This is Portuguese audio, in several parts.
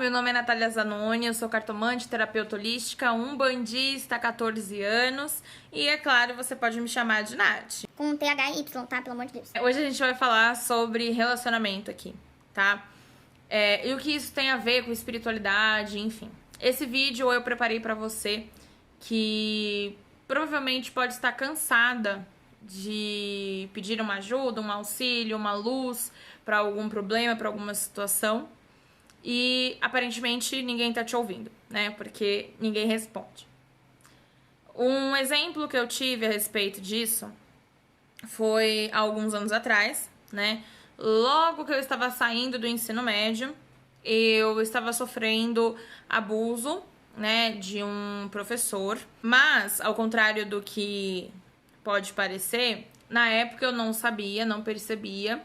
meu nome é Natália Zanoni, eu sou cartomante, terapeuta holística, umbandista há 14 anos e, é claro, você pode me chamar de Nath. Com TH e Y, tá? Pelo amor de Deus. Hoje a gente vai falar sobre relacionamento aqui, tá? E o que isso tem a ver com espiritualidade, enfim. Esse vídeo eu preparei pra você que provavelmente pode estar cansada de pedir uma ajuda, um auxílio, uma luz pra algum problema, pra alguma situação. E aparentemente ninguém tá te ouvindo, né? Porque ninguém responde. Um exemplo que eu tive a respeito disso foi há alguns anos atrás, né? Logo que eu estava saindo do ensino médio, eu estava sofrendo abuso, né, de um professor. Mas, ao contrário do que pode parecer, na época eu não sabia, não percebia,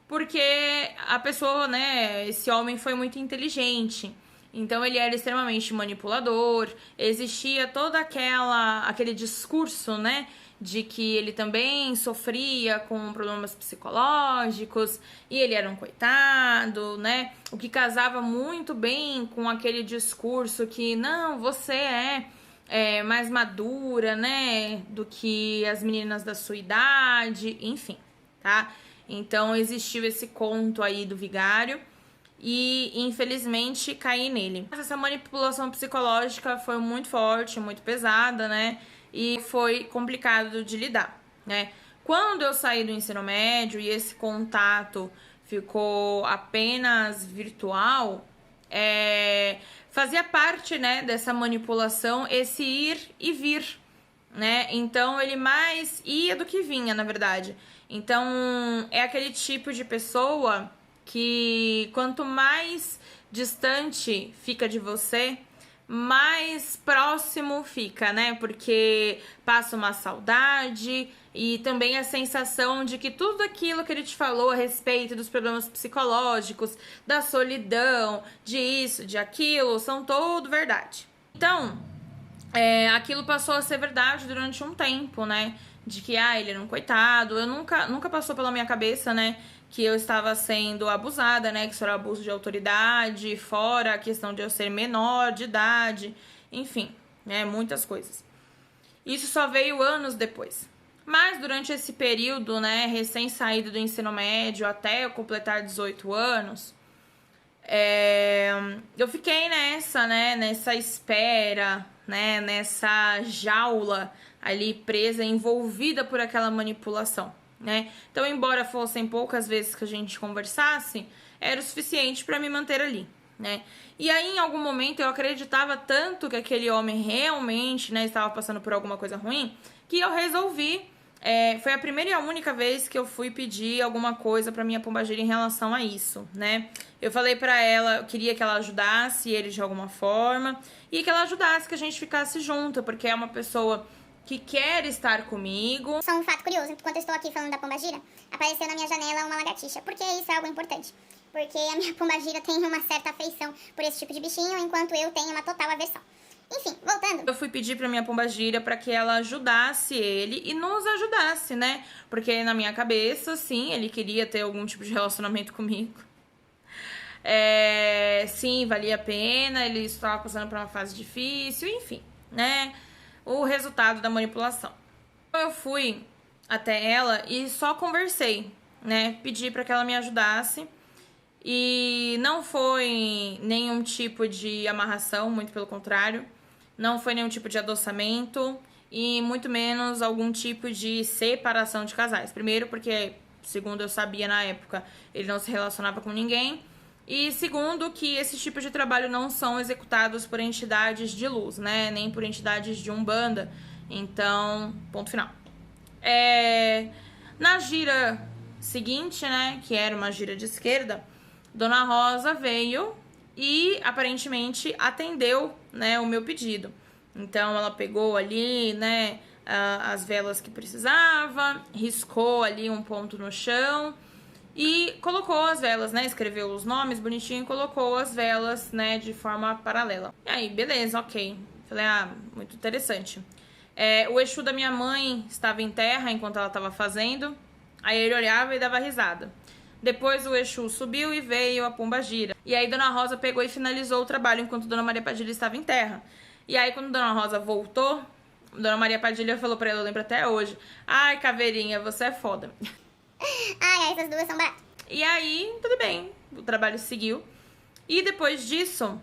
porque a pessoa, né, esse homem foi muito inteligente. Então ele era extremamente manipulador, existia todo aquele discurso, né, de que ele também sofria com problemas psicológicos e ele era um coitado, né? O que casava muito bem com aquele discurso que não, você é mais madura, né, do que as meninas da sua idade, enfim, tá? Então existiu esse conto aí do vigário e infelizmente caí nele. Essa manipulação psicológica foi muito forte, muito pesada, né? E foi complicado de lidar, né? Quando eu saí do ensino médio e esse contato ficou apenas virtual, fazia parte, né, dessa manipulação esse ir e vir, né? Então ele mais ia do que vinha, na verdade. Então é aquele tipo de pessoa que quanto mais distante fica de você, mais próximo fica, né? Porque passa uma saudade e também a sensação de que tudo aquilo que ele te falou a respeito dos problemas psicológicos, da solidão, de isso, de aquilo, são tudo verdade. Então, aquilo passou a ser verdade durante um tempo, né? De que, ele era um coitado. Eu nunca passou pela minha cabeça, né, que eu estava sendo abusada, né, que isso era abuso de autoridade, fora a questão de eu ser menor de idade, enfim, né, muitas coisas. Isso só veio anos depois. Mas durante esse período, né, recém-saído do ensino médio até eu completar 18 anos, eu fiquei nessa espera, né, nessa jaula ali presa, envolvida por aquela manipulação, né? Então, embora fossem poucas vezes que a gente conversasse, era o suficiente para me manter ali, né? E aí, em algum momento, eu acreditava tanto que aquele homem realmente, né, estava passando por alguma coisa ruim, que eu resolvi. Foi a primeira e a única vez que eu fui pedir alguma coisa pra minha pombagira em relação a isso, né? Eu falei pra ela, eu queria que ela ajudasse ele de alguma forma e que ela ajudasse que a gente ficasse junto, porque é uma pessoa que quer estar comigo. Só um fato curioso, enquanto eu estou aqui falando da pombagira, apareceu na minha janela uma lagartixa. Por que isso é algo importante? Porque a minha pombagira tem uma certa afeição por esse tipo de bichinho, enquanto eu tenho uma total aversão. Enfim, voltando. Eu fui pedir pra minha pombagira pra que ela ajudasse ele e nos ajudasse, né? Porque na minha cabeça, sim, ele queria ter algum tipo de relacionamento comigo. Sim, valia a pena, ele estava passando por uma fase difícil, enfim, né? O resultado da manipulação. Eu fui até ela e só conversei, né? Pedi pra que ela me ajudasse. E não foi nenhum tipo de amarração, muito pelo contrário. Não foi nenhum tipo de adoçamento e muito menos algum tipo de separação de casais. Primeiro porque, segundo eu sabia na época, ele não se relacionava com ninguém. E segundo que esse tipo de trabalho não são executados por entidades de luz, né? Nem por entidades de umbanda. Então, ponto final. Na gira seguinte, né, que era uma gira de esquerda, Dona Rosa veio e aparentemente atendeu, né, o meu pedido. Então ela pegou ali, né, as velas que precisava, riscou ali um ponto no chão e colocou as velas, né, escreveu os nomes bonitinho e colocou as velas, né, de forma paralela. E aí, beleza, ok. Falei, muito interessante. O Exu da minha mãe estava em terra enquanto ela estava fazendo, aí ele olhava e dava risada. Depois o Exu subiu e veio a pombagira. E aí Dona Rosa pegou e finalizou o trabalho enquanto Dona Maria Padilha estava em terra. E aí quando Dona Rosa voltou, Dona Maria Padilha falou pra ela, eu lembro até hoje, ai, Caveirinha, você é foda. Ai, essas duas são baratas. E aí, tudo bem, o trabalho seguiu. E depois disso,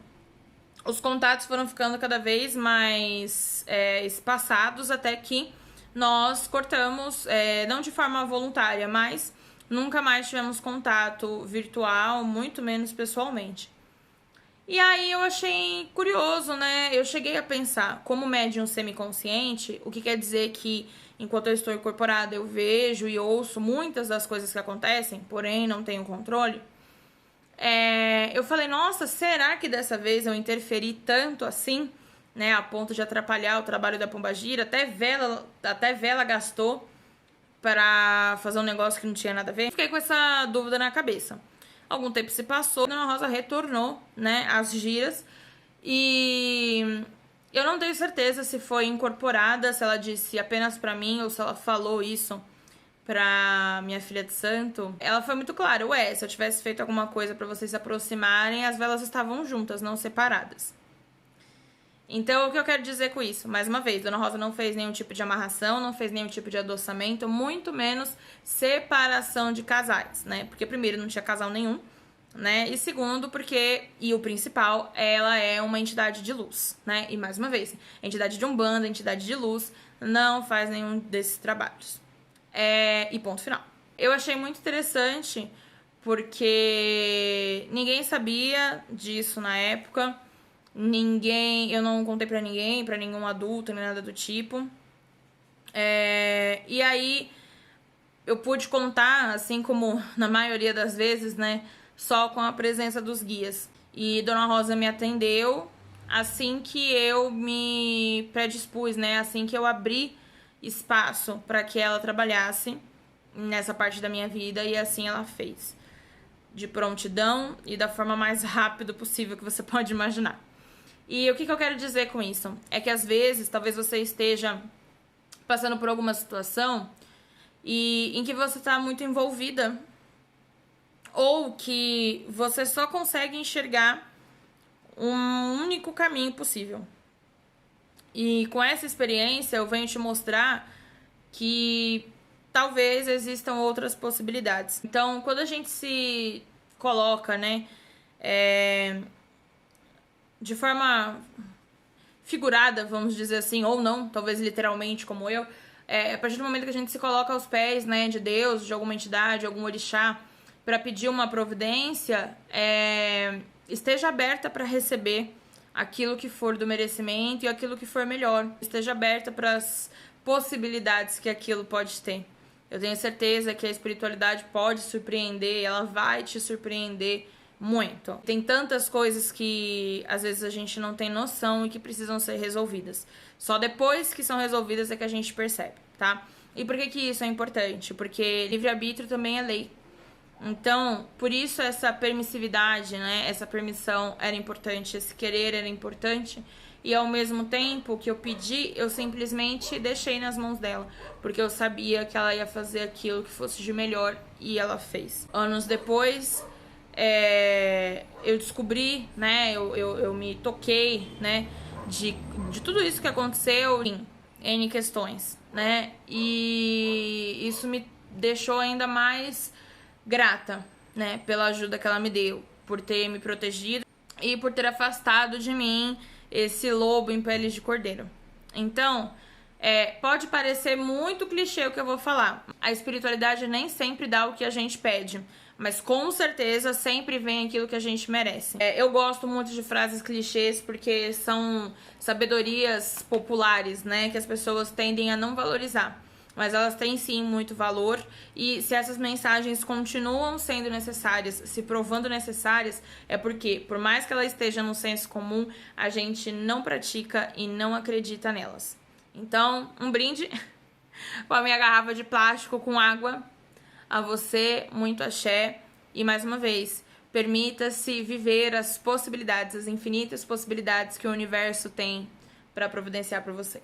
os contatos foram ficando cada vez mais espaçados até que nós cortamos, não de forma voluntária, mas nunca mais tivemos contato virtual, muito menos pessoalmente. E aí eu achei curioso, né? Eu cheguei a pensar, como médium semiconsciente, o que quer dizer que enquanto eu estou incorporada eu vejo e ouço muitas das coisas que acontecem, porém não tenho controle. Eu falei, nossa, será que dessa vez eu interferi tanto assim, né, a ponto de atrapalhar o trabalho da pombagira? Até vela gastou para fazer um negócio que não tinha nada a ver. Fiquei com essa dúvida na cabeça. Algum tempo se passou, a Dona Rosa retornou, né, às giras, e eu não tenho certeza se foi incorporada, se ela disse apenas pra mim ou se ela falou isso pra minha filha de santo. Ela foi muito clara, se eu tivesse feito alguma coisa pra vocês se aproximarem, as velas estavam juntas, não separadas. Então, o que eu quero dizer com isso? Mais uma vez, Dona Rosa não fez nenhum tipo de amarração, não fez nenhum tipo de adoçamento, muito menos separação de casais, né? Porque, primeiro, não tinha casal nenhum, né? E segundo, e o principal, ela é uma entidade de luz, né? E, mais uma vez, entidade de Umbanda, entidade de luz, não faz nenhum desses trabalhos. E ponto final. Eu achei muito interessante, porque ninguém sabia disso na época. Eu não contei pra ninguém, pra nenhum adulto, nem nada do tipo. E aí, eu pude contar, assim como na maioria das vezes, né, só com a presença dos guias. E Dona Rosa me atendeu assim que eu me predispus, né, assim que eu abri espaço para que ela trabalhasse nessa parte da minha vida, e assim ela fez. De prontidão e da forma mais rápida possível que você pode imaginar. E o que eu quero dizer com isso? É que às vezes, talvez você esteja passando por alguma situação em que você está muito envolvida, ou que você só consegue enxergar um único caminho possível. E com essa experiência eu venho te mostrar que talvez existam outras possibilidades. Então, quando a gente se coloca, né, de forma figurada, vamos dizer assim, ou não, talvez literalmente, como eu, a partir do momento que a gente se coloca aos pés, né, de Deus, de alguma entidade, algum orixá, para pedir uma providência, esteja aberta para receber aquilo que for do merecimento e aquilo que for melhor. Esteja aberta para as possibilidades que aquilo pode ter. Eu tenho certeza que a espiritualidade pode surpreender, ela vai te surpreender muito. Tem tantas coisas que às vezes a gente não tem noção e que precisam ser resolvidas. Só depois que são resolvidas é que a gente percebe, tá? E por que isso é importante? Porque livre-arbítrio também é lei. Então, por isso essa permissividade, né? Essa permissão era importante, esse querer era importante. E ao mesmo tempo que eu pedi, eu simplesmente deixei nas mãos dela, porque eu sabia que ela ia fazer aquilo que fosse de melhor, e ela fez. Anos depois, eu descobri, né, eu me toquei, né, de tudo isso que aconteceu em N questões, né, e isso me deixou ainda mais grata, né, pela ajuda que ela me deu, por ter me protegido e por ter afastado de mim esse lobo em pele de cordeiro. Então, pode parecer muito clichê o que eu vou falar. A espiritualidade nem sempre dá o que a gente pede, mas com certeza sempre vem aquilo que a gente merece. Eu gosto muito de frases clichês porque são sabedorias populares, né, que as pessoas tendem a não valorizar. Mas elas têm sim muito valor, e se essas mensagens continuam sendo necessárias, se provando necessárias, é porque, por mais que ela esteja no senso comum, a gente não pratica e não acredita nelas. Então, um brinde com a minha garrafa de plástico com água. A você, muito axé. E mais uma vez, permita-se viver as possibilidades, as infinitas possibilidades que o universo tem para providenciar para você.